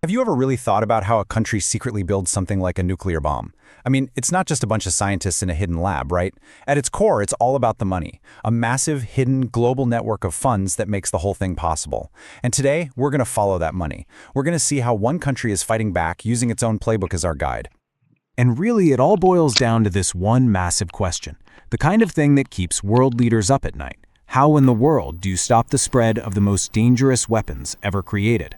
Have you ever really thought about how a country secretly builds something like a nuclear bomb? I mean, it's not just a bunch of scientists in a hidden lab, right? At its core, it's all about the money, a massive, hidden, global network of funds that makes the whole thing possible. And today, we're going to follow that money. We're going to see how one country is fighting back using its own playbook as our guide. And really, it all boils down to this one massive question, the kind of thing that keeps world leaders up at night. How in the world do you stop the spread of the most dangerous weapons ever created?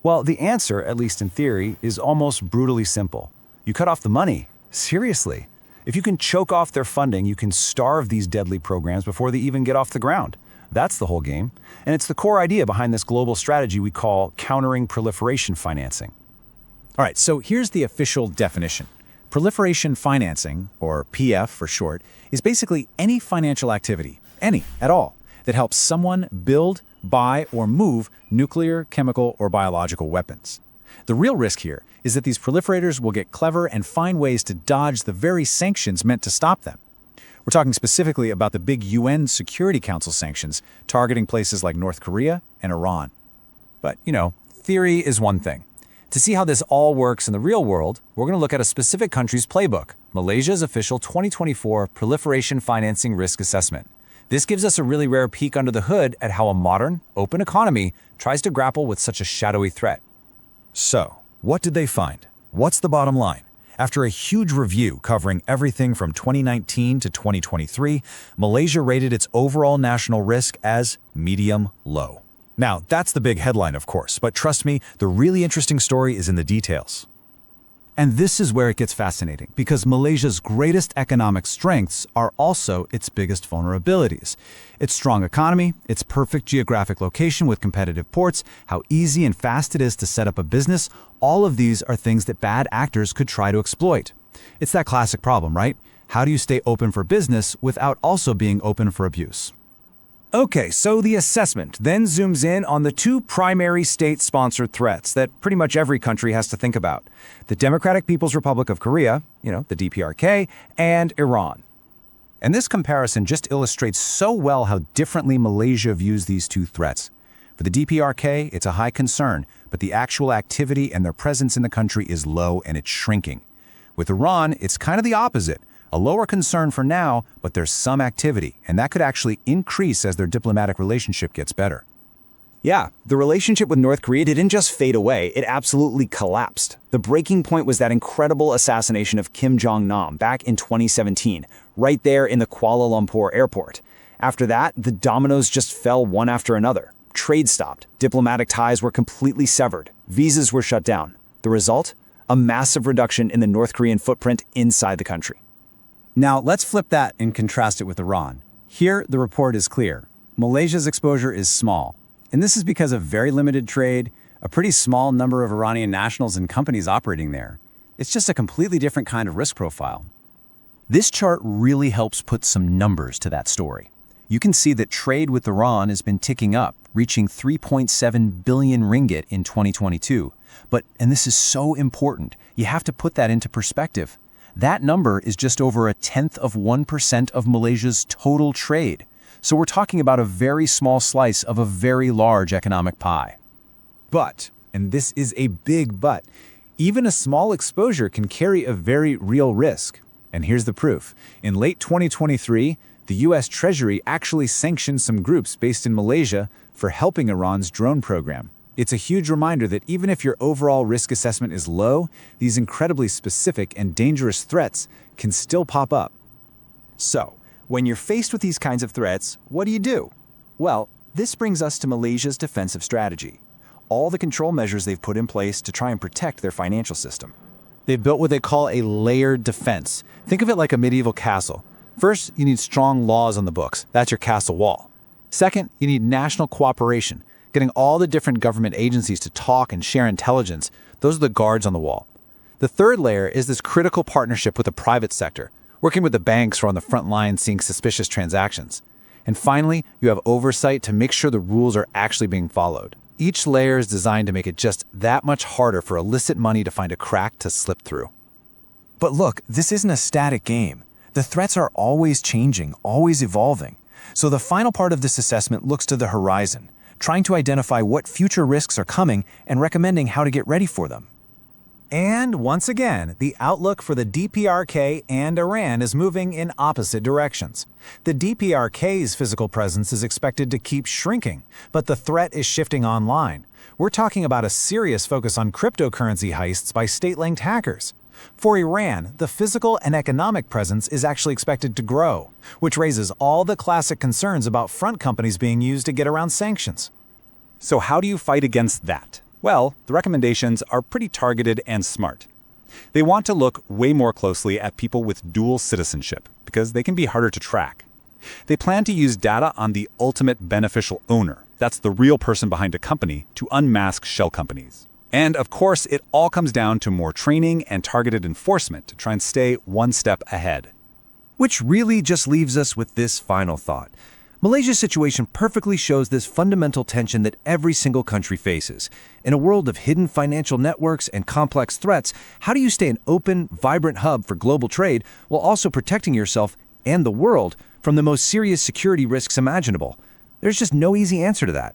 Well, the answer, at least in theory, is almost brutally simple. You cut off the money. Seriously. If you can choke off their funding, you can starve these deadly programs before they even get off the ground. That's the whole game. And it's the core idea behind this global strategy we call countering proliferation financing. All right, so here's the official definition. Proliferation financing, or PF for short, is basically any financial activity, any at all, that helps someone build, buy, or move nuclear, chemical, or biological weapons. The real risk here is that these proliferators will get clever and find ways to dodge the very sanctions meant to stop them. We're talking specifically about the big UN Security Council sanctions targeting places like North Korea and Iran. But, theory is one thing. To see how this all works in the real world, we're going to look at a specific country's playbook, Malaysia's official 2024 Proliferation Financing Risk Assessment. This gives us a really rare peek under the hood at how a modern, open economy tries to grapple with such a shadowy threat. So, what did they find? What's the bottom line? After a huge review covering everything from 2019 to 2023, Malaysia rated its overall national risk as medium-low. Now, that's the big headline, of course, but trust me, the really interesting story is in the details. And this is where it gets fascinating, because Malaysia's greatest economic strengths are also its biggest vulnerabilities. Its strong economy, its perfect geographic location with competitive ports, how easy and fast it is to set up a business, all of these are things that bad actors could try to exploit. It's that classic problem, right? How do you stay open for business without also being open for abuse? Okay, so the assessment then zooms in on the two primary state-sponsored threats that pretty much every country has to think about. The Democratic People's Republic of Korea, the DPRK, and Iran. And this comparison just illustrates so well how differently Malaysia views these two threats. For the DPRK, it's a high concern, but the actual activity and their presence in the country is low and it's shrinking. With Iran, it's kind of the opposite. A lower concern for now, but there's some activity, and that could actually increase as their diplomatic relationship gets better. Yeah, the relationship with North Korea didn't just fade away, it absolutely collapsed. The breaking point was that incredible assassination of Kim Jong-nam back in 2017, right there in the Kuala Lumpur airport. After that, the dominoes just fell one after another. Trade stopped, diplomatic ties were completely severed, visas were shut down. The result? A massive reduction in the North Korean footprint inside the country. Now, let's flip that and contrast it with Iran. Here, the report is clear. Malaysia's exposure is small, and this is because of very limited trade, a pretty small number of Iranian nationals and companies operating there. It's just a completely different kind of risk profile. This chart really helps put some numbers to that story. You can see that trade with Iran has been ticking up, reaching 3.7 billion ringgit in 2022. But, and this is so important, you have to put that into perspective. That number is just over 0.1% of Malaysia's total trade. So we're talking about a very small slice of a very large economic pie. But, and this is a big but, even a small exposure can carry a very real risk. And here's the proof. In late 2023, the US Treasury actually sanctioned some groups based in Malaysia for helping Iran's drone program. It's a huge reminder that even if your overall risk assessment is low, these incredibly specific and dangerous threats can still pop up. So, when you're faced with these kinds of threats, what do you do? Well, this brings us to Malaysia's defensive strategy. All the control measures they've put in place to try and protect their financial system. They've built what they call a layered defense. Think of it like a medieval castle. First, you need strong laws on the books. That's your castle wall. Second, you need national cooperation. Getting all the different government agencies to talk and share intelligence, those are the guards on the wall. The third layer is this critical partnership with the private sector, working with the banks who are on the front line seeing suspicious transactions. And finally, you have oversight to make sure the rules are actually being followed. Each layer is designed to make it just that much harder for illicit money to find a crack to slip through. But look, this isn't a static game. The threats are always changing, always evolving. So the final part of this assessment looks to the horizon. trying to identify what future risks are coming and recommending how to get ready for them. And once again, the outlook for the DPRK and Iran is moving in opposite directions. The DPRK's physical presence is expected to keep shrinking, but the threat is shifting online. We're talking about a serious focus on cryptocurrency heists by state-linked hackers. For Iran, the physical and economic presence is actually expected to grow, which raises all the classic concerns about front companies being used to get around sanctions. So how do you fight against that? Well, the recommendations are pretty targeted and smart. They want to look way more closely at people with dual citizenship, because they can be harder to track. They plan to use data on the ultimate beneficial owner, that's the real person behind a company, to unmask shell companies. And of course, it all comes down to more training and targeted enforcement to try and stay one step ahead. Which really just leaves us with this final thought. Malaysia's situation perfectly shows this fundamental tension that every single country faces. In a world of hidden financial networks and complex threats, how do you stay an open, vibrant hub for global trade while also protecting yourself and the world from the most serious security risks imaginable? There's just no easy answer to that.